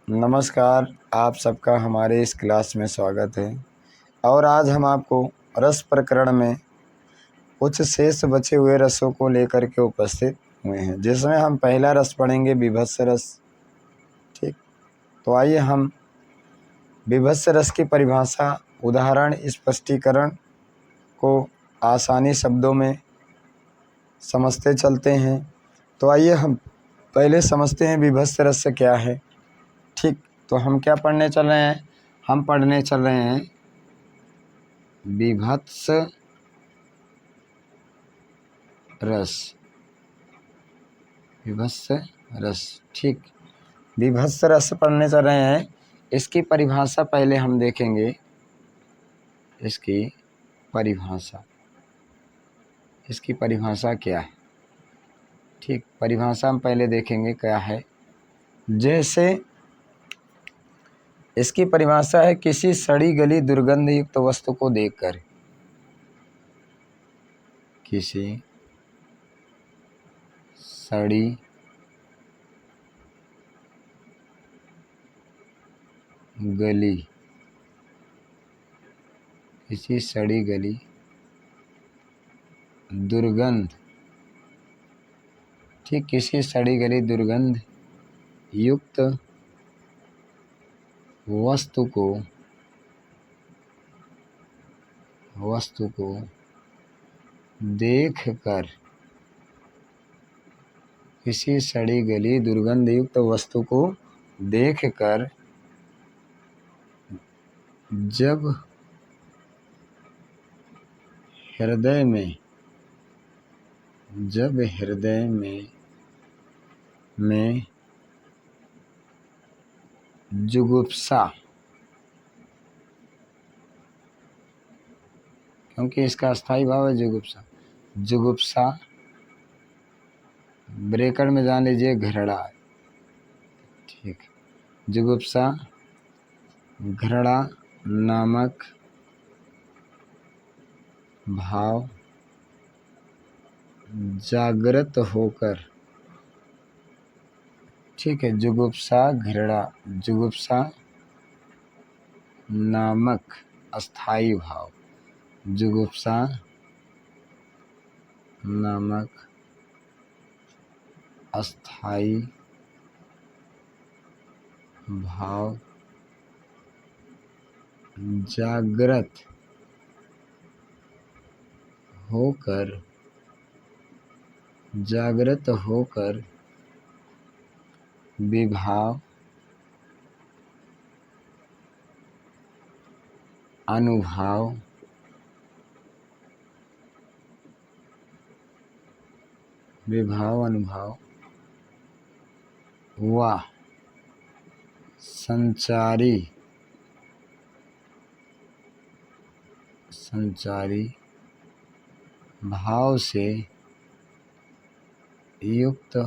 नमस्कार, आप सबका हमारे इस क्लास में स्वागत है। और आज हम आपको रस प्रकरण में कुछ शेष बचे हुए रसों को लेकर के उपस्थित हुए हैं, जिसमें हम पहला रस पढ़ेंगे विभत्स रस। ठीक, तो आइए हम विभत्स रस की परिभाषा, उदाहरण, स्पष्टीकरण को आसानी शब्दों में समझते चलते हैं। तो आइए हम पहले समझते हैं विभत्स रस क्या है। ठीक, तो हम क्या पढ़ने चल रहे हैं? हम पढ़ने चल रहे हैं विभत्स रस। विभत्स रस, ठीक, विभत्स रस पढ़ने चल रहे हैं। इसकी परिभाषा पहले हम देखेंगे। इसकी परिभाषा क्या है? ठीक, परिभाषा हम पहले देखेंगे क्या है। जैसे इसकी परिभाषा है, किसी सड़ी गली दुर्गंध युक्त वस्तु को देखकर, किसी सड़ी गली, किसी सड़ी गली दुर्गंध, ठीक, किसी सड़ी गली दुर्गंध युक्त वस्तु को देखकर, किसी सड़ी गली दुर्गंध युक्त वस्तु को देखकर जब हृदय में जुगुप्सा, क्योंकि इसका अस्थाई भाव है जुगुप्सा, ब्रैकेट में जान लीजिए घृणा, ठीक, जुगुप्सा घृणा नामक भाव जागृत होकर, ठीक है, जुगुप्सा नामक अस्थाई भाव, जुगुप्सा नामक अस्थाई भाव जागृत होकर विभाव, अनुभाव, व संचारी भाव से युक्त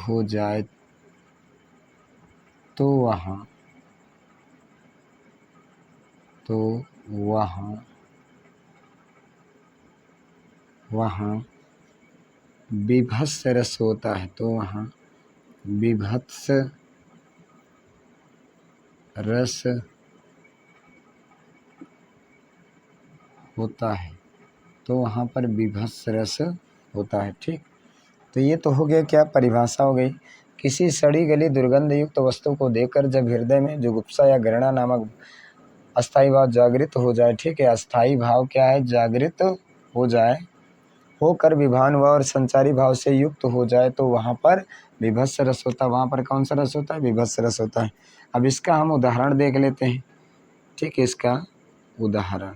हो जाए तो वहाँ विभत्स रस होता है। तो वहाँ विभत्स रस होता है। तो वहाँ पर विभत्स रस होता है। ठीक, तो ये तो हो गया, क्या परिभाषा हो गई। किसी सड़ी गली दुर्गंध युक्त वस्तु को देखकर जब हृदय में जुगुप्सा या घृणा नामक अस्थाई भाव जागृत हो जाए, ठीक है, अस्थाई भाव क्या है? जागृत हो जाए, होकर विभाव और संचारी भाव से युक्त हो जाए, तो वहाँ पर विभत्स रस होता है। वहाँ पर कौन सा रस होता है? विभत्स रस होता है। अब इसका हम उदाहरण देख लेते हैं। ठीक है, इसका उदाहरण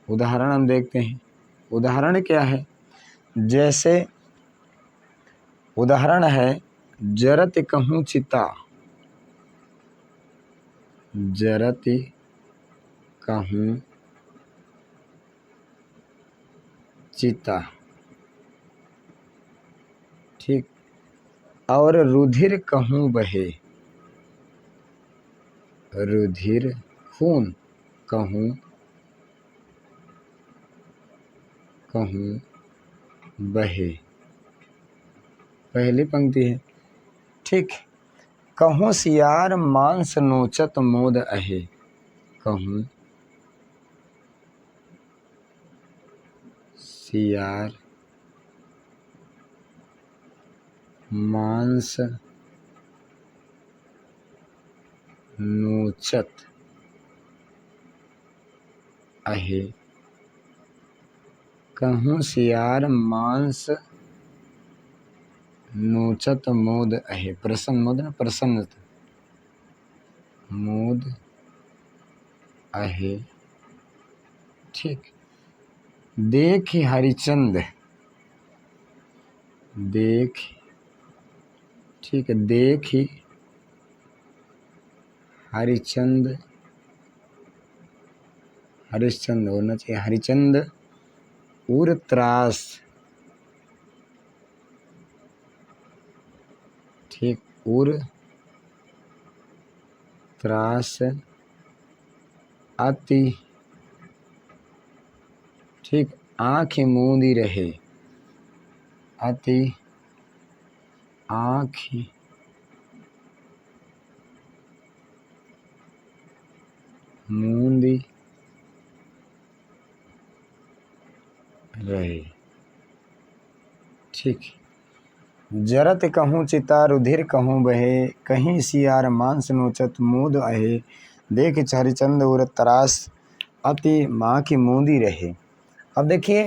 हम देखते हैं। उदाहरण क्या है? जैसे उदाहरण है, जरत कहूँ चिता, जरत कहूँ चिता, ठीक, और रुधिर कहूँ बहे, रुधिर खून कहूँ कहूँ बहे, पहली पंक्ति है। ठीक। कहूँ सियार मांस नोचत मोद अहे, कहूँ सियार मांस नोचत अहे, कहूँ सियार मांस नोचत मोद अहे, प्रसन्न मोद ना, प्रसन्न मोद अहे। ठीक। देख हरिचंद, देख, ठीक है, देख हरिचंद, हरिश्चंद होना चाहिए, हरिचंद उर त्रास, ठीक, उर त्रास अति, ठीक, आँख मूंदी रहे, अति आँख मूंदी रहे। ठीक। जरत कहूँ चिता रुधिर कहूँ बहे, कहीं सियार मांस नोचत मोद अहे, देख हरिचंद उर त्रास अति माँ की मूंदी रहे। अब देखिए,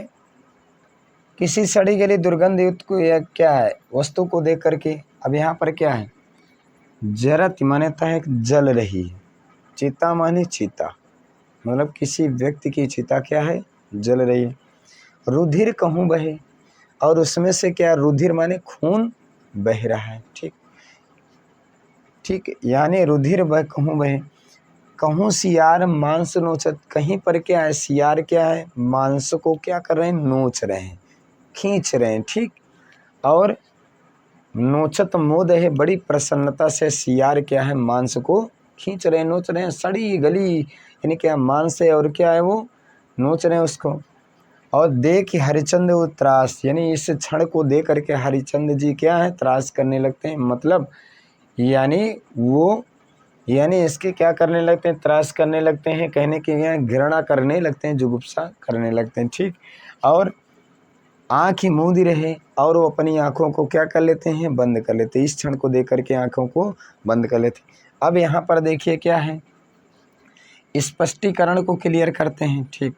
किसी सड़ी गली दुर्गंध युक्त को या क्या है वस्तु को देख करके, अब यहाँ पर क्या है, जरत मान्यता है जल रही है, चिता माने चिता, मतलब किसी व्यक्ति की चिता क्या है, जल रही है। रुधिर कहूँ बहे, और उसमें से क्या, रुधिर माने खून बह रहा है। ठीक, ठीक, यानी रुधिर बह कहूँ बहे। कहूँ सियार मांस नोचत, कहीं पर क्या है, सियार क्या है, मांस को क्या कर रहे हैं, नोच रहे हैं, खींच रहे हैं। ठीक। और नोचत मोद है, बड़ी प्रसन्नता से सियार क्या है, मांस को खींच रहे हैं, नोच रहे हैं। सड़ी गली यानी क्या, मांस है, और क्या है, वो नोच रहे हैं उसको। और देख हरिचंद वो त्रास, यानी इस क्षण को देख करके हरिचंद जी क्या है, त्रास करने लगते हैं, मतलब यानी वो, यानी इसके क्या करने लगते हैं, त्रास करने लगते हैं, कहने के लिए घृणा करने लगते हैं, जुगुप्सा करने लगते हैं। ठीक। और आँख ही मूंदी रहे, और वो अपनी आँखों को क्या कर लेते हैं, बंद कर लेते हैं, इस क्षण को देख करके आँखों को बंद कर लेते हैं। अब यहाँ पर देखिए क्या है, स्पष्टीकरण को क्लियर करते हैं। ठीक।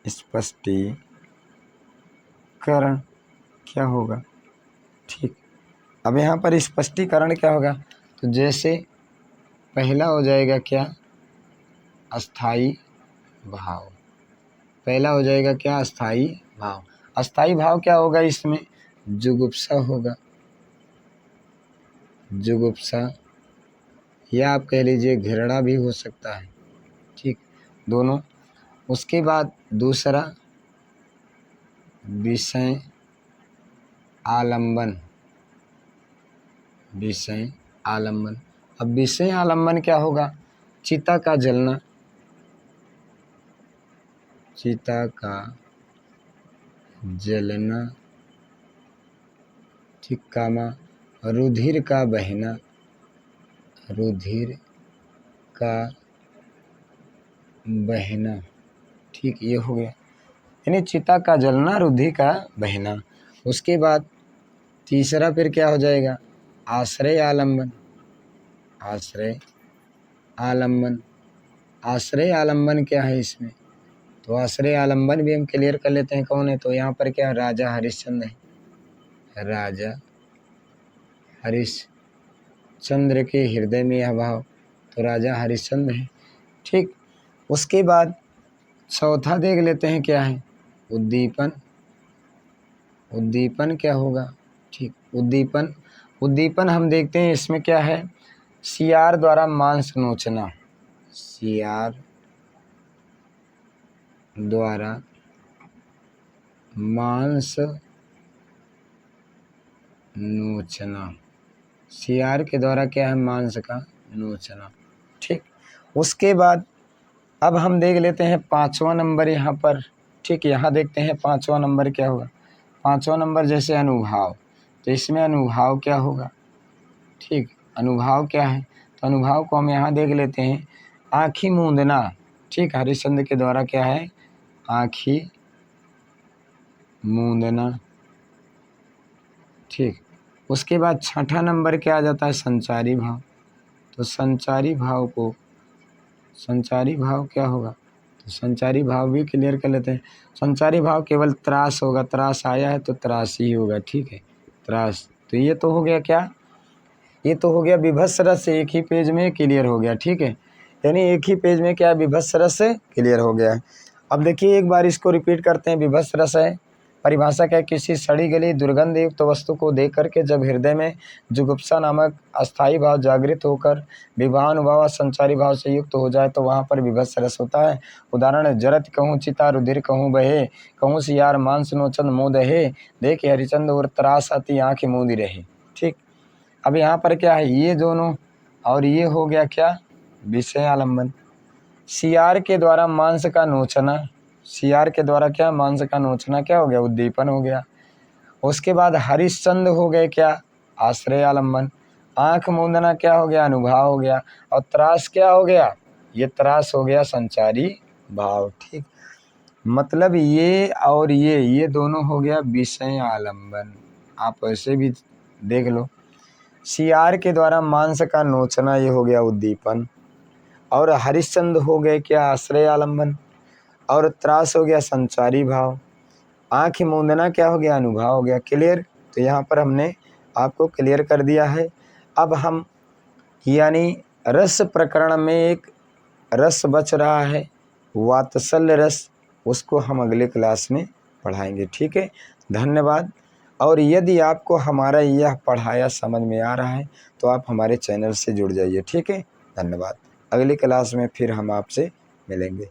स्पष्टीकरण क्या होगा, ठीक। अब यहाँ पर स्पष्टीकरण क्या होगा, तो जैसे पहला हो जाएगा क्या, अस्थाई भाव, पहला हो जाएगा क्या, अस्थाई भाव। अस्थाई भाव क्या होगा, इसमें जुगुप्सा होगा, जुगुप्सा, या आप कह लीजिए घृणा भी हो सकता है। ठीक, दोनों। उसके बाद दूसरा विषय आलंबन, विषय आलंबन। अब विषय आलंबन क्या होगा, चिता का जलना, चिता का जलना, ठीक, कामा, रुधिर का बहना, रुधिर का बहना। ठीक, ये हो गया, यानी चिता का जलना, रुधिर का बहना। उसके बाद तीसरा फिर क्या हो जाएगा, आश्रय आलंबन, आश्रय आलंबन। आश्रय आलंबन क्या है इसमें, तो आश्रय आलंबन भी हम क्लियर कर लेते हैं, कौन है, तो यहाँ पर क्या, राजा हरिश्चंद्र है, राजा हरिश्चंद्र के हृदय में यह भाव, तो राजा हरिश्चंद्र है। ठीक। उसके बाद चौथा देख लेते हैं क्या है, उद्दीपन, उद्दीपन क्या होगा, ठीक, उद्दीपन, उद्दीपन हम देखते हैं इसमें क्या है, सियार द्वारा मांस नोचना, सियार द्वारा मांस नोचना, सियार के द्वारा क्या है, मांस का नोचना। ठीक। उसके बाद अब हम देख लेते हैं 5वां नंबर यहाँ पर। ठीक, यहाँ देखते हैं 5वां नंबर क्या होगा। 5वां नंबर जैसे अनुभाव, तो इसमें अनुभाव क्या होगा। ठीक, अनुभाव क्या है, तो अनुभाव को हम यहाँ देख लेते हैं, आँखी मूंदना। ठीक, हरिश्चंद्र के द्वारा क्या है, आँखी मूंदना। ठीक, उसके बाद 6ठा नंबर क्या आ जाता है, संचारी भाव। तो संचारी भाव को, संचारी भाव क्या होगा, तो संचारी भाव भी क्लियर कर लेते हैं। संचारी भाव केवल त्रास होगा, त्रास आया है तो त्रास ही होगा। ठीक है, त्रास। तो ये तो हो गया क्या, ये तो हो गया विभत्स रस, एक ही पेज में क्लियर हो गया। ठीक है, यानी एक ही पेज में क्या विभत्स रस क्लियर हो गया है। अब देखिए एक बार इसको रिपीट करते हैं। विभत्स रस है, परिभाषा क्या है, किसी सड़ी गली दुर्गंध युक्त वस्तु को देख करके जब हृदय में जुगुप्सा नामक अस्थायी भाव जागृत होकर विभानुभाव संचारी भाव से युक्त हो जाए तो वहाँ पर विभत्स रस होता है। उदाहरण, जरत कहूँ चिता रुधिर कहूँ बहे, कहूँ सियार मांस नोचन मोह दहे, देखे हरिचंद और त्रास अति आँख मूंदी रहे। ठीक, अब यहाँ पर क्या है, ये दोनों और ये हो गया क्या, विषय आलम्बन। सियार के द्वारा मांस का नोचना, सियार के द्वारा क्या, मांस का नोचना क्या हो गया, उद्दीपन हो गया। उसके बाद हरिश्चंद हो गए क्या, आश्रय आलम्बन। आंख मूंदना क्या हो गया, अनुभाव हो गया। और त्रास क्या हो गया, ये त्रास हो गया संचारी भाव। ठीक, मतलब ये और ये दोनों हो गया विषय आलम्बन। आप ऐसे भी देख लो, सियार के द्वारा मांस का नोचना ये हो गया उद्दीपन, और हरिश्चंद हो गए क्या, आश्रय आलम्बन, और त्रास हो गया संचारी भाव। आँख मूंदना क्या हो गया, अनुभाव हो गया। क्लियर, तो यहाँ पर हमने आपको क्लियर कर दिया है। अब हम यानी रस प्रकरण में एक रस बच रहा है, वात्सल्य रस, उसको हम अगले क्लास में पढ़ाएंगे। ठीक है, धन्यवाद। और यदि आपको हमारा यह पढ़ाया समझ में आ रहा है तो आप हमारे चैनल से जुड़ जाइए। ठीक है, धन्यवाद। अगली क्लास में फिर हम आपसे मिलेंगे।